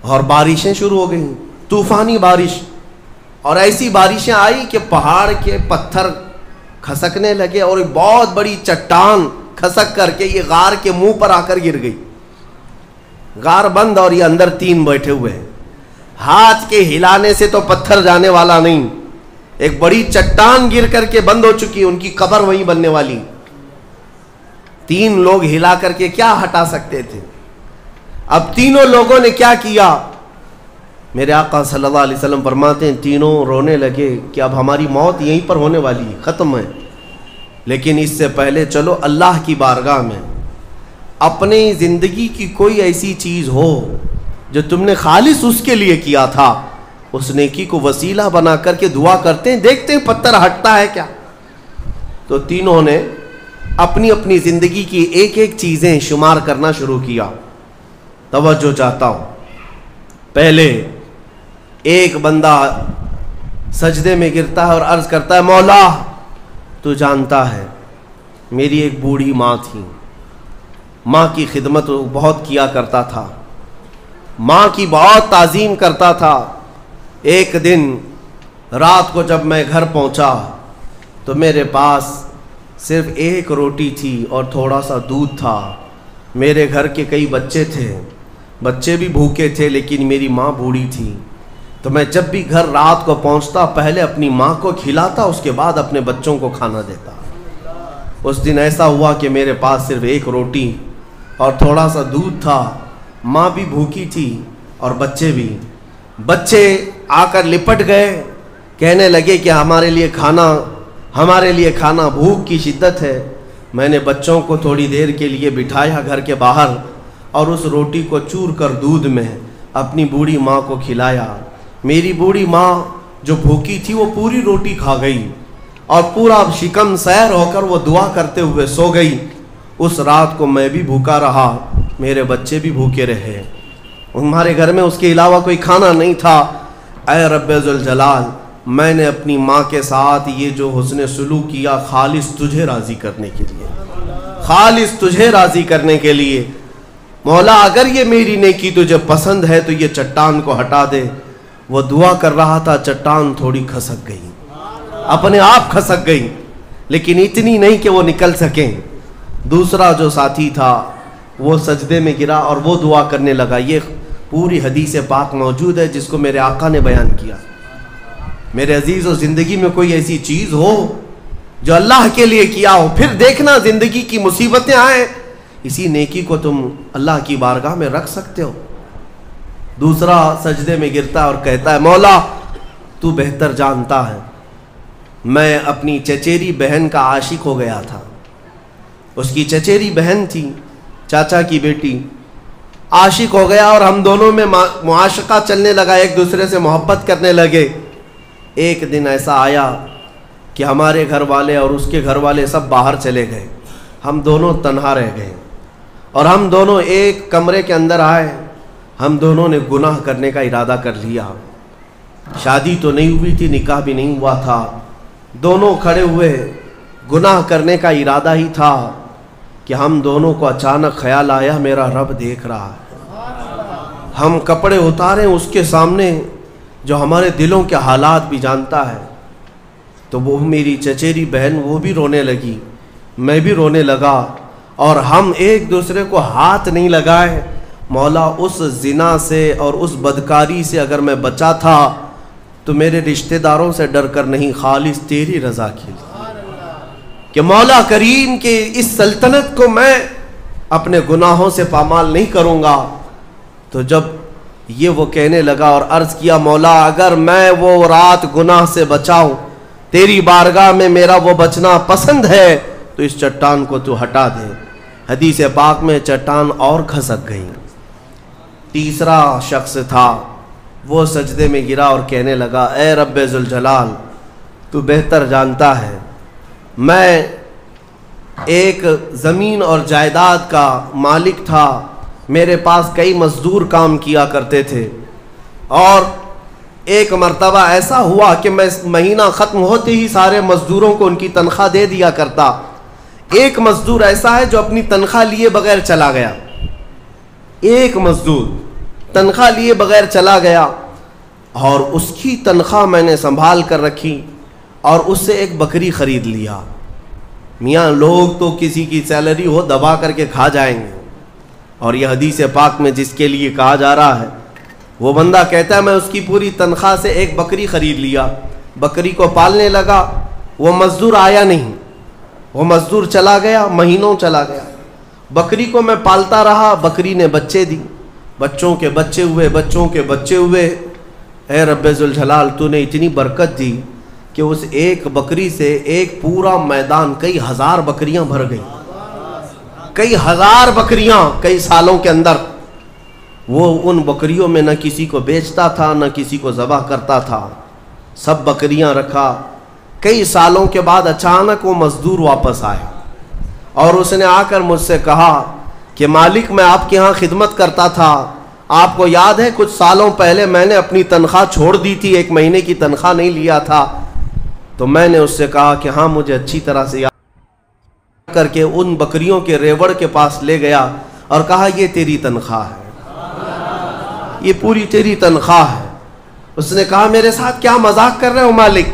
اور بارشیں شروع ہو گئیں، طوفانی بارش، اور ایسی بارشیں آئی کہ پہاڑ کے پتھر کھسکنے لگے اور ایک بہت بڑی چٹان کھسک کر کے یہ غار کے منہ پر آ کر گر گئی۔ غار بند اور یہ اندر 3 بیٹھے ہوئے ہیں، ہاتھ کے ہلانے سے تو پتھر جانے والا نہیں، ایک بڑی چٹان گر کر کے بند ہو چکی، ان کی قبر وہیں بننے والی۔ 3 لوگ ہلا کر کے کیا ہٹا سکتے تھے؟ اب تینوں لوگوں نے کیا کیا؟ میرے آقا صلی اللہ علیہ وسلم فرماتے ہیں تینوں رونے لگے کہ اب ہماری موت یہیں پر ہونے والی ہے، ختم ہے، لیکن اس سے پہلے چلو اللہ کی بارگاہ میں اپنی زندگی کی کوئی ایسی چیز ہو جو تم نے خالص اس کے لیے کیا تھا، اس نیکی کو وسیلہ بنا کر کے دعا کرتے ہیں، دیکھتے ہیں پتھر ہٹتا ہے کیا۔ تو تینوں نے اپنی اپنی زندگی کی ایک ایک چیزیں شمار کرنا شروع کیا۔ توجہ چاہتا ہوں، پہلے ایک بندہ سجدے میں گرتا ہے اور عرض کرتا ہے، مولا تو جانتا ہے میری ایک بوڑھی ماں تھی، ماں کی خدمت بہت کیا کرتا تھا، ماں کی بہت تعظیم کرتا تھا۔ ایک دن رات کو جب میں گھر پہنچا تو میرے پاس صرف ایک روٹی تھی اور تھوڑا سا دودھ تھا۔ میرے گھر کے کئی بچے تھے، بچے بھی بھوکے تھے، لیکن میری ماں بوڑھی تھی، تو میں جب بھی گھر رات کو پہنچتا پہلے اپنی ماں کو کھلاتا، اس کے بعد اپنے بچوں کو کھانا دیتا۔ اس دن ایسا ہوا کہ میرے پاس صرف ایک روٹی اور تھوڑا سا دودھ تھا، ماں بھی بھوکی تھی اور بچے بھی۔ بچے آ کر لپٹ گئے، کہنے لگے کہ ہمارے لیے کھانا، بھوک کی شدت ہے۔ میں نے بچوں کو تھوڑی دیر کے لیے بٹھایا گھر کے باہر اور اس روٹی کو چور کر دودھ میں اپنی بوڑھی ماں کو کھلایا۔ میری بوڑھی ماں جو بھوکی تھی وہ پوری روٹی کھا گئی اور پورا شکم سیر ہو کر وہ دعا کرتے ہوئے سو گئی۔ اس رات کو میں بھی بھوکا رہا، میرے بچے بھی بھوکے رہے، ہمارے گھر میں اس کے علاوہ کوئی کھانا نہیں تھا۔ اے رب ذوالجلال، میں نے اپنی ماں کے ساتھ یہ جو حسن سلوک کیا خالص تجھے راضی کرنے کے لیے، خالص تجھے راضی کرنے کے لیے۔ مولا اگر یہ میری نیکی تجھے پسند ہے تو یہ چٹان کو ہٹا دے۔ وہ دعا کر رہا تھا، چٹان تھوڑی کھسک گئی، اپنے آپ کھسک گئی، لیکن اتنی نہیں کہ وہ نکل سکیں۔ دوسرا جو ساتھی تھا وہ سجدے میں گرا اور وہ دعا کرنے لگا۔ یہ پوری حدیث پاک موجود ہے جس کو میرے آقا نے بیان کیا۔ میرے عزیز و زندگی میں کوئی ایسی چیز ہو جو اللہ کے لیے کیا ہو، پھر دیکھنا زندگی کی مصیبتیں آئیں، اسی نیکی کو تم اللہ کی بارگاہ میں رکھ سکتے ہو۔ دوسرا سجدے میں گرتا ہے اور کہتا ہے مولا تو بہتر جانتا ہے، میں اپنی چچیری بہن کا عاشق ہو گیا تھا۔ اس کی چچیری بہن تھی، چاچا کی بیٹی، عاشق ہو گیا اور ہم دونوں میں معاشقہ چلنے لگا، ایک دوسرے سے محبت کرنے لگے۔ ایک دن ایسا آیا کہ ہمارے گھر والے اور اس کے گھر والے سب باہر چلے گئے، ہم دونوں تنہا رہ گئے اور ہم دونوں ایک کمرے کے اندر آئے۔ ہم دونوں نے گناہ کرنے کا ارادہ کر لیا۔ شادی تو نہیں ہوئی تھی، نکاح بھی نہیں ہوا تھا، دونوں کھڑے ہوئے، گناہ کرنے کا ارادہ ہی تھا کہ ہم دونوں کو اچانک خیال آیا میرا رب دیکھ رہا ہے۔ ہم کپڑے اتارے اس کے سامنے جو ہمارے دلوں کے حالات بھی جانتا ہے، تو وہ میری چچیری بہن وہ بھی رونے لگی، میں بھی رونے لگا اور ہم ایک دوسرے کو ہاتھ نہیں لگائے۔ مولا اس زنا سے اور اس بدکاری سے اگر میں بچا تھا تو میرے رشتہ داروں سے ڈر کر نہیں، خالص تیری رضا کے لیے، کہ مولا کریم کے اس سلطنت کو میں اپنے گناہوں سے پامال نہیں کروں گا۔ تو جب یہ وہ کہنے لگا اور عرض کیا مولا اگر میں وہ رات گناہ سے بچاؤں، تیری بارگاہ میں میرا وہ بچنا پسند ہے تو اس چٹان کو تو ہٹا دے۔ حدیث پاک میں چٹان اور کھسک گئی۔ تیسرا شخص تھا، وہ سجدے میں گرا اور کہنے لگا اے رب ذوالجلال تو بہتر جانتا ہے، میں ایک زمین اور جائیداد کا مالک تھا، میرے پاس کئی مزدور کام کیا کرتے تھے، اور ایک مرتبہ ایسا ہوا کہ میں مہینہ ختم ہوتے ہی سارے مزدوروں کو ان کی تنخواہ دے دیا کرتا۔ ایک مزدور ایسا ہے جو اپنی تنخواہ لیے بغیر چلا گیا، ایک مزدور تنخواہ لیے بغیر چلا گیا اور اس کی تنخواہ میں نے سنبھال کر رکھی اور اس سے ایک بکری خرید لیا۔ میاں لوگ تو کسی کی سیلری ہو دبا کر کے کھا جائیں گے، اور یہ حدیث پاک میں جس کے لیے کہا جا رہا ہے وہ بندہ کہتا ہے میں اس کی پوری تنخواہ سے ایک بکری خرید لیا، بکری کو پالنے لگا، وہ مزدور آیا نہیں، وہ مزدور چلا گیا، مہینوں چلا گیا، بکری کو میں پالتا رہا، بکری نے بچے دی، بچوں کے بچے ہوئے، بچوں کے بچے ہوئے۔ اے رب ذوالجلال تو نے اتنی برکت دی کہ اس ایک بکری سے ایک پورا میدان کئی ہزار بکریاں بھر گئی، کئی ہزار بکریاں کئی سالوں کے اندر۔ وہ ان بکریوں میں نہ کسی کو بیچتا تھا نہ کسی کو ذبح کرتا تھا، سب بکریاں رکھا۔ کئی سالوں کے بعد اچانک وہ مزدور واپس آئے اور اس نے آ کر مجھ سے کہا کہ مالک میں آپ کے ہاں خدمت کرتا تھا، آپ کو یاد ہے کچھ سالوں پہلے میں نے اپنی تنخواہ چھوڑ دی تھی، ایک مہینے کی تنخواہ نہیں لیا تھا۔ تو میں نے اس سے کہا کہ ہاں مجھے اچھی طرح سے یاد کر کے ان بکریوں کے ریوڑ کے پاس لے گیا اور کہا یہ تیری تنخواہ ہے، یہ پوری تیری تنخواہ ہے۔ اس نے کہا میرے ساتھ کیا مذاق کر رہے ہو مالک،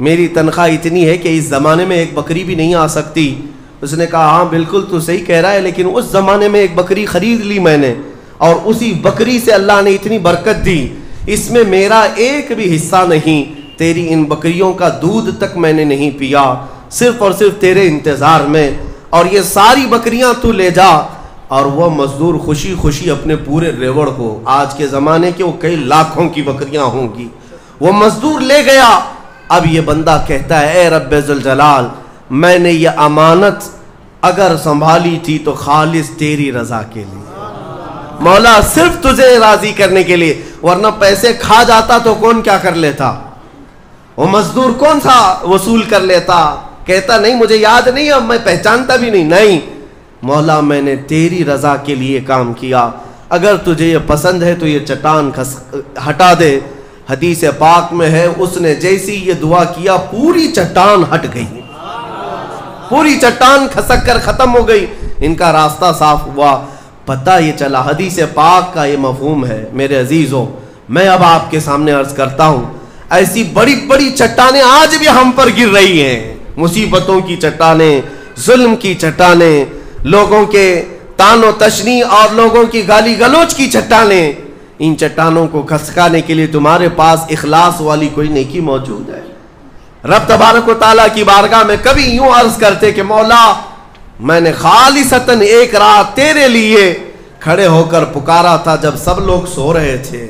میری تنخواہ اتنی ہے کہ اس زمانے میں ایک بکری بھی نہیں آ سکتی۔ اس نے کہا ہاں بالکل تو صحیح کہہ رہا ہے، لیکن اس زمانے میں ایک بکری خرید لی میں نے، اور اسی بکری سے اللہ نے اتنی برکت دی، اس میں میرا ایک بھی حصہ نہیں، تیری ان بکریوں کا دودھ تک میں نے نہیں پیا، صرف اور صرف تیرے انتظار میں، اور یہ ساری بکریاں تو لے جا۔ اور وہ مزدور خوشی خوشی اپنے پورے ریوڑ کو، آج کے زمانے کے وہ کئی لاکھوں کی بکریاں ہوں گی، وہ مزدور لے گیا۔ اب یہ بندہ کہتا ہے اے رب ذوالجلال میں نے یہ امانت اگر سنبھالی تھی تو خالص تیری رضا کے لیے، مولا صرف تجھے راضی کرنے کے لیے، ورنہ پیسے کھا جاتا تو کون کیا کر لیتا، وہ مزدور کون سا وصول کر لیتا۔ کہتا نہیں مجھے یاد نہیں، اب میں پہچانتا بھی نہیں، مولا میں نے تیری رضا کے لیے کام کیا، اگر تجھے یہ پسند ہے تو یہ چٹان ہٹا دے۔ حدیث پاک میں ہے اس نے جیسی یہ دعا کیا پوری چٹان ہٹ گئی، پوری چٹان کھسک کر ختم ہو گئی، ان کا راستہ صاف ہوا۔ پتہ یہ چلا، حدیث پاک کا یہ مفہوم ہے میرے عزیزوں۔ میں اب آپ کے سامنے عرض کرتا ہوں، ایسی بڑی بڑی چٹانیں آج بھی ہم پر گر رہی ہیں، مصیبتوں کی چٹانیں، ظلم کی چٹانیں، لوگوں کے تان و تشنی اور لوگوں کی گالی گلوچ کی چٹانیں، ان چٹانوں کو کھسکانے کے لیے تمہارے پاس اخلاص والی کوئی نیکی موجود ہے؟ رب تبارک و تعالیٰ کی بارگاہ میں کبھی یوں عرض کرتے کہ مولا میں نے خالصتاً ایک رات تیرے لیے کھڑے ہو کر پکارا تھا جب سب لوگ سو رہے تھے،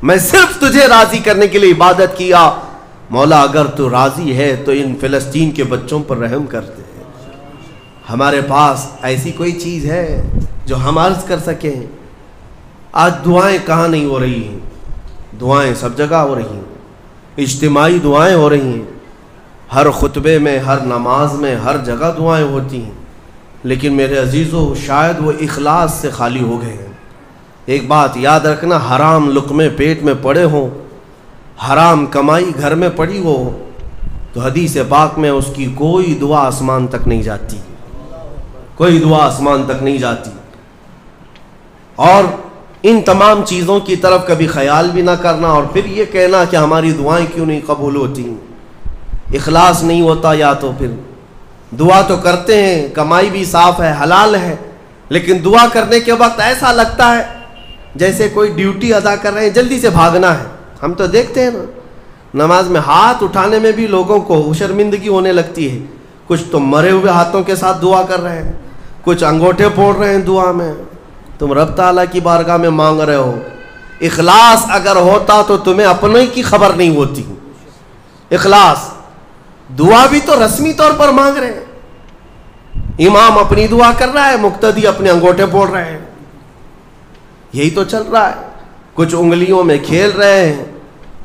میں صرف تجھے راضی کرنے کے لیے عبادت کیا، مولا اگر تو راضی ہے تو ان فلسطین کے بچوں پر رحم کرتے ہیں۔ ہمارے پاس ایسی کوئی چیز ہے جو ہم عرض کر سکیں؟ آج دعائیں کہاں نہیں ہو رہی ہیں؟ دعائیں سب جگہ ہو رہی ہیں، اجتماعی دعائیں ہو رہی ہیں، ہر خطبے میں، ہر نماز میں، ہر جگہ دعائیں ہوتی ہیں، لیکن میرے عزیزو شاید وہ اخلاص سے خالی ہو گئے ہیں۔ ایک بات یاد رکھنا، حرام لقمے پیٹ میں پڑے ہوں، حرام کمائی گھر میں پڑی ہو تو حدیث پاک میں اس کی کوئی دعا آسمان تک نہیں جاتی، کوئی دعا آسمان تک نہیں جاتی۔ اور ان تمام چیزوں کی طرف کبھی خیال بھی نہ کرنا اور پھر یہ کہنا کہ ہماری دعائیں کیوں نہیں قبول ہوتی، اخلاص نہیں ہوتا، یا تو پھر دعا تو کرتے ہیں، کمائی بھی صاف ہے، حلال ہے، لیکن دعا کرنے کے وقت ایسا لگتا ہے جیسے کوئی ڈیوٹی ادا کر رہے ہیں، جلدی سے بھاگنا ہے۔ ہم تو دیکھتے ہیں نا، نماز میں ہاتھ اٹھانے میں بھی لوگوں کو شرمندگی ہونے لگتی ہے، کچھ تو مرے ہوئے ہاتھوں کے ساتھ دعا کر رہے ہیں، کچھ انگوٹھے پھوڑ رہے ہیں دعا میں۔ تم رب تعالیٰ کی بارگاہ میں مانگ رہے ہو، اخلاص اگر ہوتا تو تمہیں اپنے کی خبر نہیں ہوتی۔ اخلاص، دعا بھی تو رسمی طور پر مانگ رہے ہیں، امام اپنی دعا کر رہا ہے، مقتدی اپنے انگوٹھے پھوڑ رہے ہیں، یہی تو چل رہا ہے۔ کچھ انگلیوں میں کھیل رہے ہیں،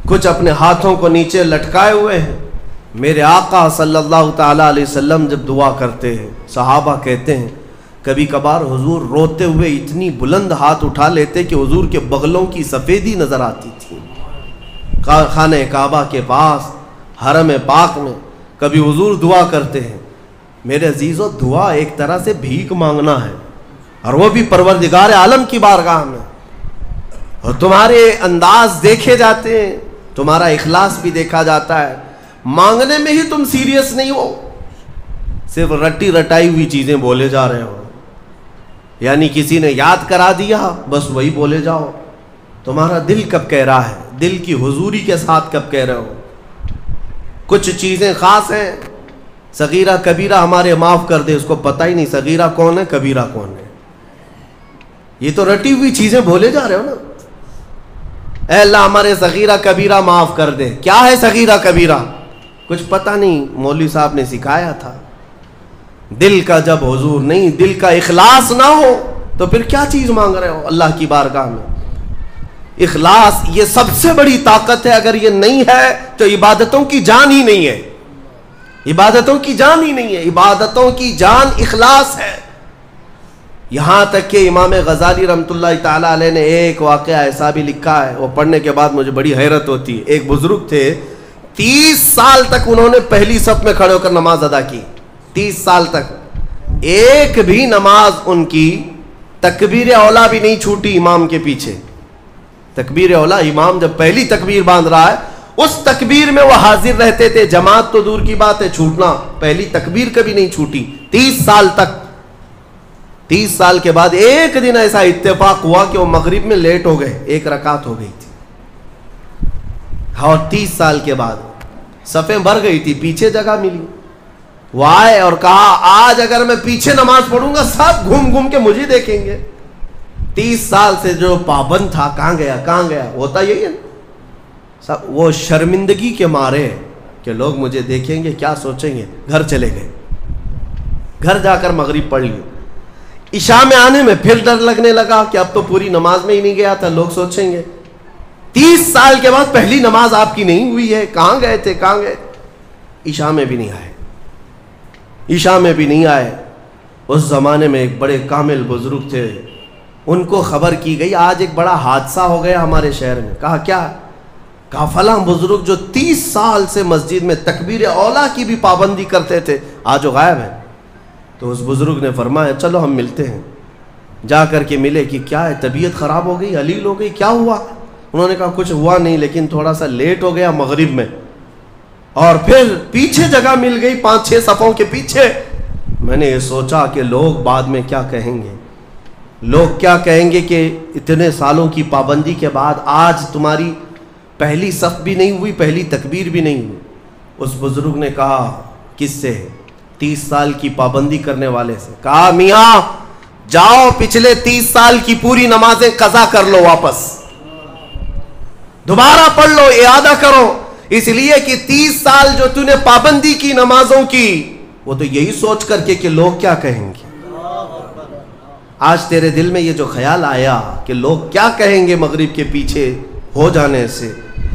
کچھ اپنے ہاتھوں کو نیچے لٹکائے ہوئے ہیں۔ میرے آقا صلی اللہ تعالیٰ علیہ وسلم جب دعا کرتے ہیں، صحابہ کہتے ہیں کبھی کبھار حضور روتے ہوئے اتنی بلند ہاتھ اٹھا لیتے کہ حضور کے بغلوں کی سفیدی نظر آتی تھی۔ خانہ کعبہ کے پاس حرم پاک میں کبھی حضور دعا کرتے ہیں۔ میرے عزیزو، دعا ایک طرح سے بھیک مانگنا ہے، اور وہ بھی پروردگار عالم کی بارگاہ میں، اور تمہارے انداز دیکھے جاتے ہیں، تمہارا اخلاص بھی دیکھا جاتا ہے۔ مانگنے میں ہی تم سیریس نہیں ہو، صرف رٹی رٹائی ہوئی چیزیں بولے جا رہے ہو، یعنی کسی نے یاد کرا دیا بس وہی بولے جاؤ۔ تمہارا دل کب کہہ رہا ہے؟ دل کی حضوری کے ساتھ کب کہہ رہے ہو؟ کچھ چیزیں خاص ہیں، صغیرہ کبیرہ ہمارے معاف کر دے، اس کو پتہ ہی نہیں صغیرہ کون ہے کبیرہ کون ہے، یہ تو رٹی ہوئی چیزیں بولے جا رہے ہو نا۔ اے اللہ ہمارے صغیرہ کبیرہ معاف کر دے، کیا ہے صغیرہ کبیرہ؟ کچھ پتہ نہیں، مولوی صاحب نے سکھایا تھا۔ دل کا جب حضور نہیں، دل کا اخلاص نہ ہو تو پھر کیا چیز مانگ رہے ہو اللہ کی بارگاہ میں؟ اخلاص یہ سب سے بڑی طاقت ہے، اگر یہ نہیں ہے تو عبادتوں کی جان ہی نہیں ہے، عبادتوں کی جان ہی نہیں ہے، عبادتوں کی جان اخلاص ہے۔ یہاں تک کہ امام غزالی رحمۃ اللہ تعالیٰ علیہ نے ایک واقعہ ایسا بھی لکھا ہے، وہ پڑھنے کے بعد مجھے بڑی حیرت ہوتی ہے۔ ایک بزرگ تھے، 30 سال تک انہوں نے پہلی صف میں کھڑے ہو کر نماز ادا کی، 30 سال تک ایک بھی نماز ان کی تکبیر اولا بھی نہیں چھوٹی امام کے پیچھے۔ تکبیر اولا، امام جب پہلی تکبیر باندھ رہا ہے اس تکبیر میں وہ حاضر رہتے تھے، جماعت تو دور کی بات ہے، چھوٹنا، پہلی تکبیر کبھی نہیں چھوٹی 30 سال تک۔ 30 سال کے بعد ایک دن ایسا اتفاق ہوا کہ وہ مغرب میں لیٹ ہو گئے، ایک رکعت ہو گئی تھی، اور 30 سال کے بعد صفیں بھر گئی تھی، پیچھے جگہ ملی، وہ آئے اور کہا آج اگر میں پیچھے نماز پڑھوں گا سب گھوم گھوم کے مجھے دیکھیں گے۔ 30 سال سے جو پابند تھا کہاں گیا کہاں گیا؟ ہوتا یہی ہے نا، وہ شرمندگی کے مارے کہ لوگ مجھے دیکھیں گے کیا سوچیں گے، گھر چلے گئے، گھر جا کر مغرب پڑھ لی۔ عشاء میں آنے میں پھر ڈر لگنے لگا کہ اب تو پوری نماز میں ہی نہیں گیا تھا، لوگ سوچیں گے۔ 30 سال کے بعد پہلی نماز آپ کی نہیں ہوئی ہے، کہاں گئے تھے کہاں گئے؟ عشاء میں بھی نہیں آئے، عشاء میں بھی نہیں آئے۔ اس زمانے میں ایک بڑے کامل بزرگ تھے، ان کو خبر کی گئی آج ایک بڑا حادثہ ہو گیا ہمارے شہر میں۔ کہا کیا؟ کہا فلاں بزرگ جو 30 سال سے مسجد میں تکبیر اولا کی بھی پابندی کرتے تھے آج وہ غائب ہیں۔ تو اس بزرگ نے فرمایا چلو ہم ملتے ہیں۔ جا کر کے ملے کہ کیا ہے، طبیعت خراب ہو گئی، علیل ہو گئی، کیا ہوا؟ انہوں نے کہا کچھ ہوا نہیں، لیکن تھوڑا سا لیٹ ہو گیا مغرب میں، اور پھر پیچھے جگہ مل گئی 5-6 صفوں کے پیچھے۔ میں نے یہ سوچا کہ لوگ بعد میں کیا کہیں گے، لوگ کیا کہیں گے کہ اتنے سالوں کی پابندی کے بعد آج تمہاری پہلی صف بھی نہیں ہوئی، پہلی تکبیر بھی نہیں ہوئی۔ اس بزرگ نے کہا کس سے؟ 30 سال کی پابندی کرنے والے سے۔ کہا میاں جاؤ پچھلے 30 سال کی پوری نمازیں قضا کر لو، واپس دوبارہ پڑھ لو، اعادہ کرو، اس لیے کہ 30 سال جو تو نے پابندی کی نمازوں کی، وہ تو یہی سوچ کر کے کہ لوگ کیا کہیں گے۔ آج تیرے دل میں یہ جو خیال آیا کہ لوگ کیا کہیں گے مغرب کے پیچھے ہو جانے سے،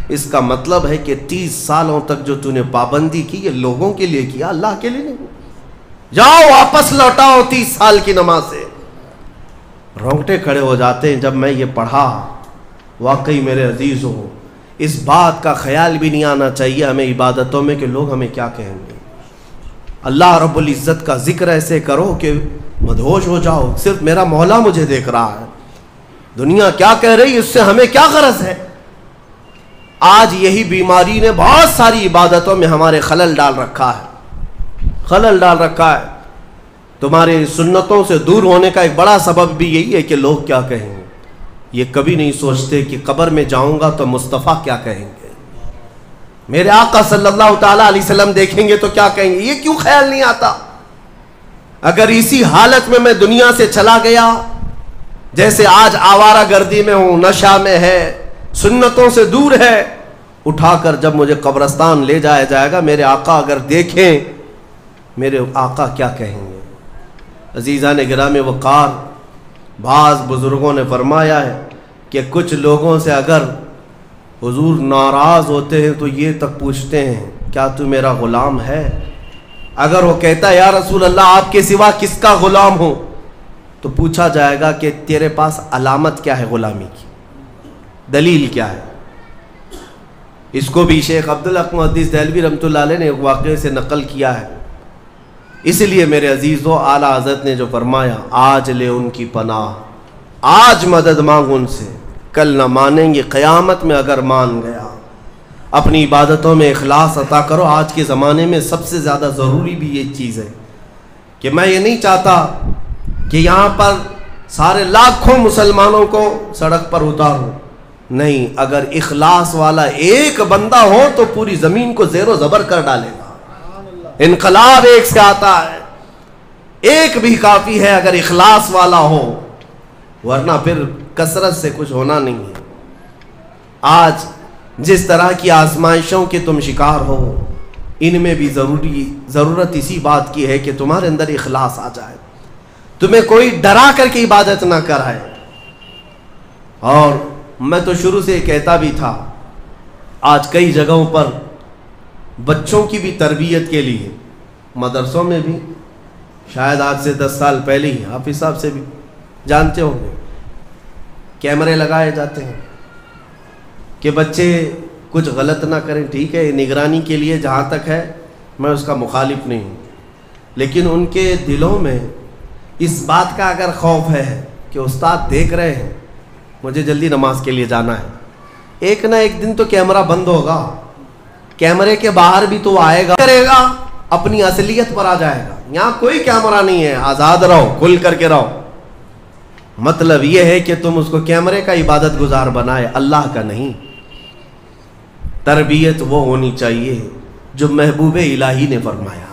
اس کا مطلب ہے کہ 30 سالوں تک جو تو نے پابندی کی یہ لوگوں کے لیے کیا، اللہ کے لیے نہیں۔ جاؤ واپس لوٹاؤ 30 سال کی نماز سے۔ رونگٹے کھڑے ہو جاتے ہیں جب میں یہ پڑھا۔ واقعی میرے عزیزوں، اس بات کا خیال بھی نہیں آنا چاہیے ہمیں عبادتوں میں کہ لوگ ہمیں کیا کہیں گے۔ اللہ رب العزت کا ذکر ایسے کرو کہ مدہوش ہو جاؤ، صرف میرا مولا مجھے دیکھ رہا ہے، دنیا کیا کہہ رہی، اس سے ہمیں کیا غرض ہے۔ آج یہی بیماری نے بہت ساری عبادتوں میں ہمارے خلل ڈال رکھا ہے، خلل ڈال رکھا ہے۔ تمہارے سنتوں سے دور ہونے کا ایک بڑا سبب بھی یہی ہے کہ لوگ کیا کہیں گے۔ یہ کبھی نہیں سوچتے کہ قبر میں جاؤں گا تو مصطفیٰ کیا کہیں گے، میرے آقا صلی اللہ تعالیٰ علیہ وسلم دیکھیں گے تو کیا کہیں گے۔ یہ کیوں خیال نہیں آتا؟ اگر اسی حالت میں دنیا سے چلا گیا، جیسے آج آوارہ گردی میں ہوں، نشہ میں ہے، سنتوں سے دور ہے، اٹھا کر جب مجھے قبرستان لے جایا جائے گا، میرے آقا اگر دیکھیں، میرے آقا کیا کہیں گے۔ عزیزان گرامی وقار، بعض بزرگوں نے فرمایا ہے کہ کچھ لوگوں سے اگر حضور ناراض ہوتے ہیں تو یہ تک پوچھتے ہیں کیا تو میرا غلام ہے؟ اگر وہ کہتا ہے یا رسول اللہ آپ کے سوا کس کا غلام ہوں، تو پوچھا جائے گا کہ تیرے پاس علامت کیا ہے غلامی کی، دلیل کیا ہے۔ اس کو بھی شیخ عبدالحق محدث دہلوی رحمۃ اللہ علیہ نے ایک واقعے سے نقل کیا ہے۔ اس لیے میرے عزیزو، اعلیٰ حضرت نے جو فرمایا آج لے ان کی پناہ، آج مدد مانگ ان سے، کل نہ مانیں گے، قیامت میں اگر مان گیا۔ اپنی عبادتوں میں اخلاص عطا کرو۔ آج کے زمانے میں سب سے زیادہ ضروری بھی یہ چیز ہے کہ میں یہ نہیں چاہتا کہ یہاں پر سارے لاکھوں مسلمانوں کو سڑک پر اتاروں، نہیں، اگر اخلاص والا ایک بندہ ہو تو پوری زمین کو زیر و زبر کر ڈالے گا۔ انقلاب ایک سے آتا ہے، ایک بھی کافی ہے اگر اخلاص والا ہو، ورنہ پھر کثرت سے کچھ ہونا نہیں ہے۔ آج جس طرح کی آزمائشوں کے تم شکار ہو، ان میں بھی ضرورت اسی بات کی ہے کہ تمہارے اندر اخلاص آ جائے، تمہیں کوئی ڈرا کر کے عبادت نہ کرائے۔ اور میں تو شروع سے کہتا بھی تھا، آج کئی جگہوں پر بچوں کی بھی تربیت کے لیے مدرسوں میں بھی، شاید آج سے 10 سال پہلے ہی حافظ صاحب سے بھی جانتے ہوں گے، کیمرے لگائے جاتے ہیں کہ بچے کچھ غلط نہ کریں۔ ٹھیک ہے، نگرانی کے لیے جہاں تک ہے میں اس کا مخالف نہیں ہوں، لیکن ان کے دلوں میں اس بات کا اگر خوف ہے کہ استاد دیکھ رہے ہیں، مجھے جلدی نماز کے لیے جانا ہے، ایک نہ ایک دن تو کیمرہ بند ہوگا، کیمرے کے باہر بھی تو آئے گا، کرے گا، اپنی اصلیت پر آ جائے گا۔ یہاں کوئی کیمرہ نہیں ہے، آزاد رہو، کھل کر کے رہو۔ مطلب یہ ہے کہ تم اس کو کیمرے کا عبادت گزار بنائے، اللہ کا نہیں۔ تربیت وہ ہونی چاہیے جو محبوب الہی نے فرمایا۔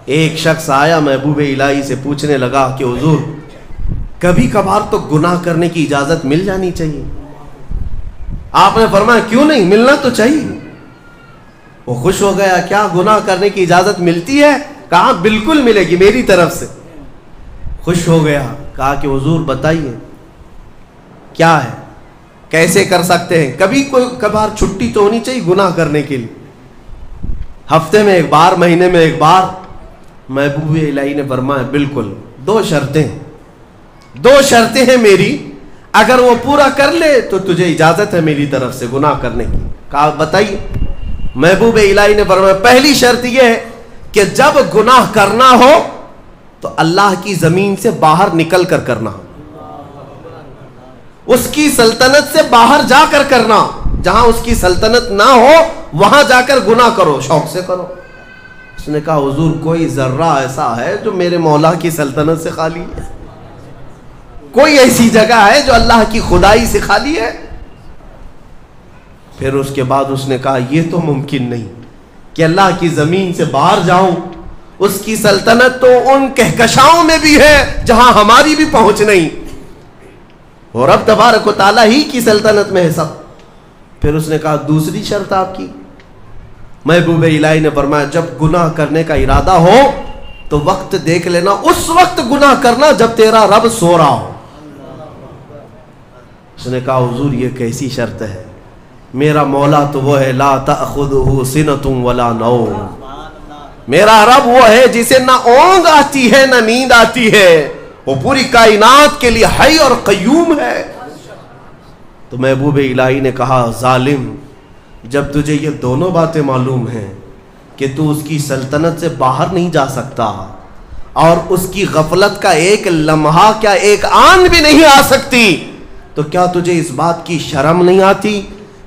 ایک شخص آیا محبوب الہی سے پوچھنے لگا کہ حضور کبھی کبھار تو گناہ کرنے کی اجازت مل جانی چاہیے۔ آپ نے فرمایا کیوں نہیں، ملنا تو چاہیے۔ وہ خوش ہو گیا، کیا گناہ کرنے کی اجازت ملتی ہے؟ کہا بالکل ملے گی میری طرف سے۔ خوش ہو گیا، کہا کہ حضور بتائیے کیا ہے، کیسے کر سکتے ہیں؟ کبھی کوئی کبھار چھٹی تو ہونی چاہیے گناہ کرنے کے لیے، ہفتے میں ایک بار، مہینے میں ایک بار۔ محبوب الہی نے فرمایا بالکل، 2 شرطیں ہیں میری، اگر وہ پورا کر لے تو تجھے اجازت ہے میری طرف سے گناہ کرنے کی۔ کہا بتائیے۔ محبوب الہی نے فرمایا پہلی شرط یہ ہے کہ جب گناہ کرنا ہو تو اللہ کی زمین سے باہر نکل کر کرنا، اس کی سلطنت سے باہر جا کر کرنا، جہاں اس کی سلطنت نہ ہو وہاں جا کر گناہ کرو، شوق سے کرو۔ اس نے کہا حضور کوئی ذرہ ایسا ہے جو میرے مولا کی سلطنت سے خالی ہے؟ کوئی ایسی جگہ ہے جو اللہ کی خدائی سے خالی ہے؟ پھر اس کے بعد اس نے کہا یہ تو ممکن نہیں کہ اللہ کی زمین سے باہر جاؤں، اس کی سلطنت تو ان کہکشاؤں میں بھی ہے جہاں ہماری بھی پہنچ نہیں، اور رب تبارک و تعالیٰ ہی کی سلطنت میں ہے سب۔ پھر اس نے کہا دوسری شرط آپ کی؟ محبوب الہی نے فرمایا جب گناہ کرنے کا ارادہ ہو تو وقت دیکھ لینا، اس وقت گناہ کرنا جب تیرا رب سو رہا ہو۔ اس نے کہا حضور یہ کیسی شرط ہے؟ میرا مولا تو وہ ہے لا تأخذہ سنۃ ولا نوم، میرا رب وہ ہے جسے نہ اونگ آتی ہے نہ نیند آتی ہے، وہ پوری کائنات کے لیے حی اور قیوم ہے۔ تو محبوب الہی نے کہا ظالم، جب تجھے یہ دونوں باتیں معلوم ہیں کہ تو اس کی سلطنت سے باہر نہیں جا سکتا اور اس کی غفلت کا ایک لمحہ کیا ایک آن بھی نہیں آ سکتی، تو کیا تجھے اس بات کی شرم نہیں آتی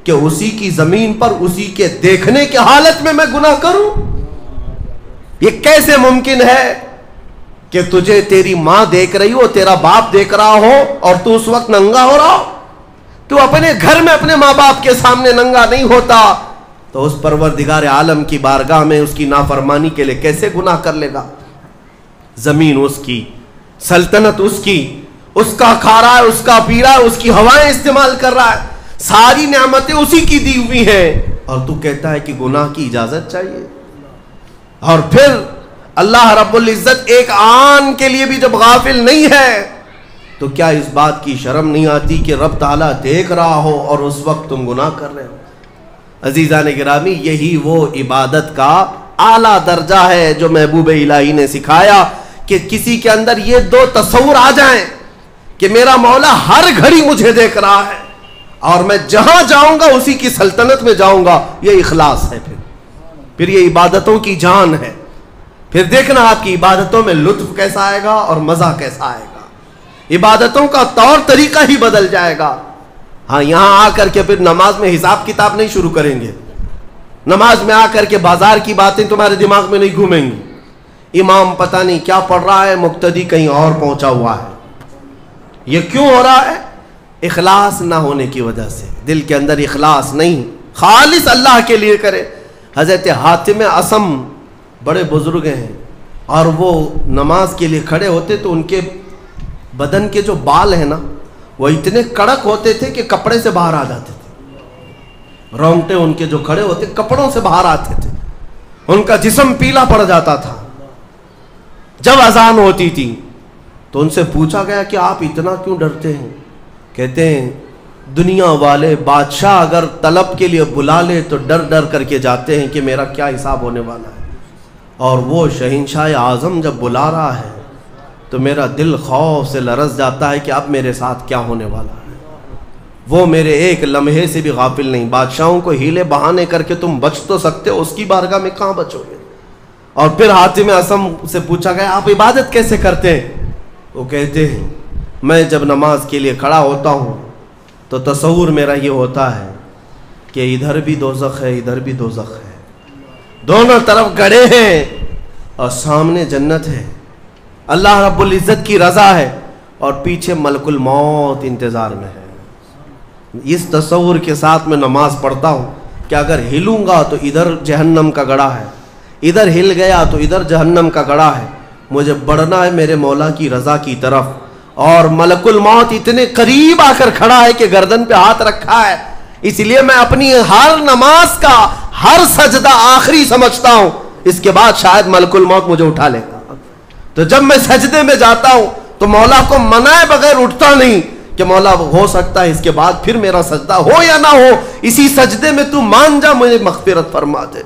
کہ اسی کی زمین پر اسی کے دیکھنے کے حالت میں گناہ کروں؟ یہ کیسے ممکن ہے کہ تجھے تیری ماں دیکھ رہی ہو، تیرا باپ دیکھ رہا ہو اور تو اس وقت ننگا ہو رہا ہو؟ تو اپنے گھر میں اپنے ماں باپ کے سامنے ننگا نہیں ہوتا تو اس پروردگار عالم کی بارگاہ میں اس کی نافرمانی کے لیے کیسے گناہ کر لے گا؟ زمین اس کی، سلطنت اس کی، اس کا کھا رہا ہے، اس کا پی رہا ہے، اس کی ہوائیں استعمال کر رہا ہے، ساری نعمتیں اسی کی دی ہوئی ہیں، اور تو کہتا ہے کہ گناہ کی اجازت چاہیے؟ اور پھر اللہ رب العزت ایک آن کے لیے بھی جب غافل نہیں ہے تو کیا اس بات کی شرم نہیں آتی کہ رب تعالیٰ دیکھ رہا ہو اور اس وقت تم گناہ کر رہے ہو؟ عزیزان گرامی، یہی وہ عبادت کا اعلیٰ درجہ ہے جو محبوب الہی نے سکھایا کہ کسی کے اندر یہ دو تصور آ جائیں کہ میرا مولا ہر گھڑی مجھے دیکھ رہا ہے اور میں جہاں جاؤں گا اسی کی سلطنت میں جاؤں گا، یہ اخلاص ہے۔ پھر یہ عبادتوں کی جان ہے۔ پھر دیکھنا آپ کی عبادتوں میں لطف کیسا آئے گا اور مزہ کیسا آئے گا، عبادتوں کا طور طریقہ ہی بدل جائے گا۔ ہاں یہاں آ کر کے پھر نماز میں حساب کتاب نہیں شروع کریں گے، نماز میں آ کر کے بازار کی باتیں تمہارے دماغ میں نہیں گھومیں گی، امام پتہ نہیں کیا پڑھ رہا ہے، مقتدی کہیں اور پہنچا ہوا ہے۔ یہ کیوں ہو رہا ہے؟ اخلاص نہ ہونے کی وجہ سے، دل کے اندر اخلاص نہیں، خالص اللہ کے لیے کرے۔ حضرت حاتم اصم بڑے بزرگ ہیں، اور وہ نماز کے لیے کھڑے ہوتے تو ان کے بدن کے جو بال ہیں نا وہ اتنے کڑک ہوتے تھے کہ کپڑے سے باہر آ جاتے تھے، رونگٹے ان کے جو کھڑے ہوتے کپڑوں سے باہر آتے تھے، ان کا جسم پیلا پڑ جاتا تھا۔ جب اذان ہوتی تھی تو ان سے پوچھا گیا کہ آپ اتنا کیوں ڈرتے ہیں؟ کہتے ہیں دنیا والے بادشاہ اگر طلب کے لیے بلا لے تو ڈر ڈر کر کے جاتے ہیں کہ میرا کیا حساب ہونے والا ہے، اور وہ شہنشاہ اعظم جب بلا رہا ہے تو میرا دل خوف سے لرز جاتا ہے کہ اب میرے ساتھ کیا ہونے والا ہے۔ وہ میرے ایک لمحے سے بھی غافل نہیں۔ بادشاہوں کو ہیلے بہانے کر کے تم بچ تو سکتے ہو، اس کی بارگاہ میں کہاں بچو گے؟ اور پھر حاتم اصم سے پوچھا گیا آپ عبادت کیسے کرتے ہیں؟ وہ کہتے ہیں میں جب نماز کے لیے کھڑا ہوتا ہوں تو تصور میرا یہ ہوتا ہے کہ ادھر بھی دوزخ ہے ادھر بھی دوزخ ہے، دونوں طرف گڑھے ہیں اور سامنے جنت ہے، اللہ رب العزت کی رضا ہے اور پیچھے ملک الموت انتظار میں ہے۔ اس تصور کے ساتھ میں نماز پڑھتا ہوں کہ اگر ہلوں گا تو ادھر جہنم کا گڑھا ہے، ادھر ہل گیا تو ادھر جہنم کا گڑھا ہے، مجھے بڑھنا ہے میرے مولا کی رضا کی طرف، اور ملک الموت اتنے قریب آ کر کھڑا ہے کہ گردن پہ ہاتھ رکھا ہے، اس لیے میں اپنی ہر نماز کا ہر سجدہ آخری سمجھتا ہوں، اس کے بعد شاید ملک الموت مجھے اٹھا لے گا۔ تو جب میں سجدے میں جاتا ہوں تو مولا کو منائے بغیر اٹھتا نہیں کہ مولا ہو سکتا ہے اس کے بعد پھر میرا سجدہ ہو یا نہ ہو، اسی سجدے میں تو مان جا مجھے مغفرت فرما دے۔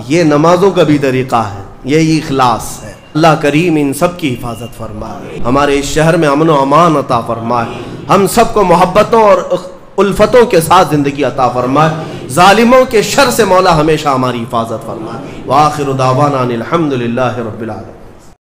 یہ نمازوں کا بھی طریقہ ہے، یہی اخلاص ہے۔ اللہ کریم ان سب کی حفاظت فرمائے، ہمارے اس شہر میں امن و امان عطا فرمائے، ہم سب کو محبتوں اور الفتوں کے ساتھ زندگی عطا فرمائے، ظالموں کے شر سے مولا ہمیشہ ہماری حفاظت فرمائے۔ وآخر دعوانا الحمدللہ رب العالمین۔